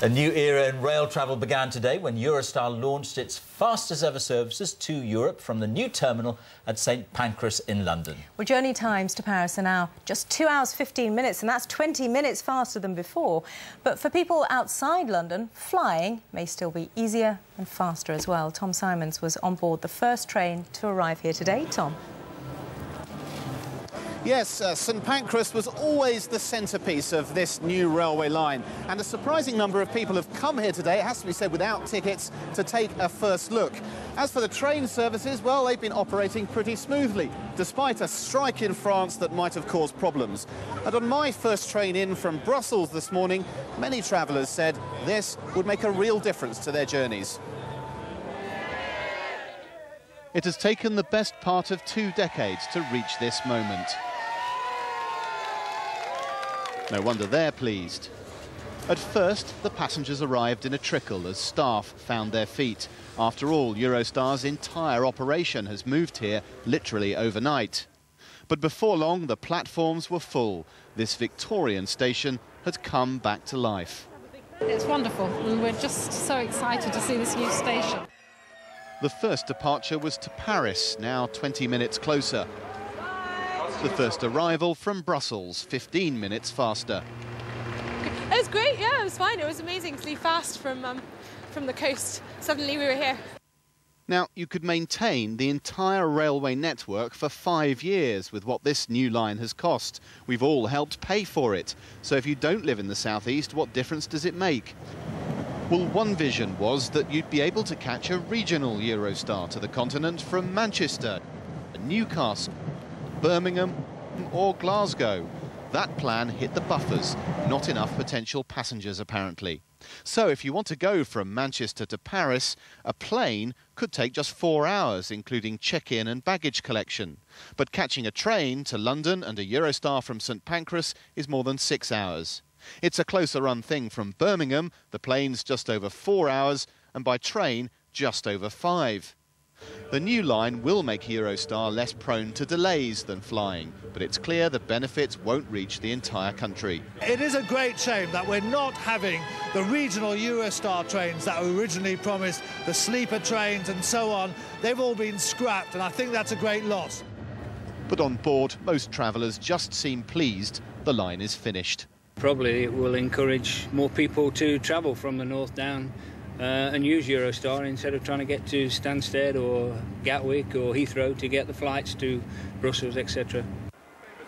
A new era in rail travel began today when Eurostar launched its fastest-ever services to Europe from the new terminal at St Pancras in London. Well, journey times to Paris are now just 2 hours 15 minutes, and that's 20 minutes faster than before. But for people outside London, flying may still be easier and faster as well. Tom Simons was on board the first train to arrive here today. Tom. Yes, St Pancras was always the centrepiece of this new railway line, and a surprising number of people have come here today, it has to be said, without tickets, to take a first look. As for the train services, well, they've been operating pretty smoothly, despite a strike in France that might have caused problems. And on my first train in from Brussels this morning, many travellers said this would make a real difference to their journeys. It has taken the best part of 2 decades to reach this moment. No wonder they're pleased. At first, the passengers arrived in a trickle as staff found their feet. After all, Eurostar's entire operation has moved here literally overnight. But before long, the platforms were full. This Victorian station had come back to life. It's wonderful, and we're just so excited to see this new station. The first departure was to Paris, now 20 minutes closer. The first arrival from Brussels, 15 minutes faster. It was great, yeah, it was fine. It was amazingly fast from the coast. Suddenly we were here. Now, you could maintain the entire railway network for 5 years with what this new line has cost. We've all helped pay for it. So if you don't live in the southeast, what difference does it make? Well, one vision was that you'd be able to catch a regional Eurostar to the continent from Manchester, Newcastle, Birmingham or Glasgow. That plan hit the buffers, not enough potential passengers apparently. So if you want to go from Manchester to Paris, a plane could take just 4 hours, including check-in and baggage collection. But catching a train to London and a Eurostar from St Pancras is more than 6 hours. It's a closer run thing from Birmingham, the plane's just over 4 hours, and by train just over 5. The new line will make Eurostar less prone to delays than flying, but it's clear the benefits won't reach the entire country. It is a great shame that we're not having the regional Eurostar trains that were originally promised, the sleeper trains and so on. They've all been scrapped, and I think that's a great loss. But on board, most travellers just seem pleased the line is finished. Probably it will encourage more people to travel from the north down and use Eurostar instead of trying to get to Stansted or Gatwick or Heathrow to get the flights to Brussels, etc.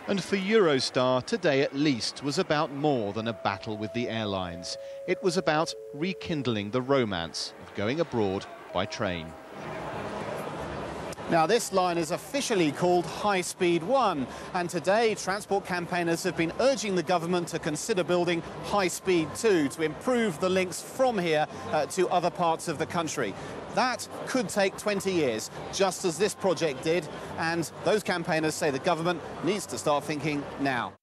And for Eurostar, today at least was about more than a battle with the airlines. It was about rekindling the romance of going abroad by train. Now, this line is officially called High Speed 1, and today transport campaigners have been urging the government to consider building High Speed 2 to improve the links from here to other parts of the country. That could take 20 years, just as this project did, and those campaigners say the government needs to start thinking now.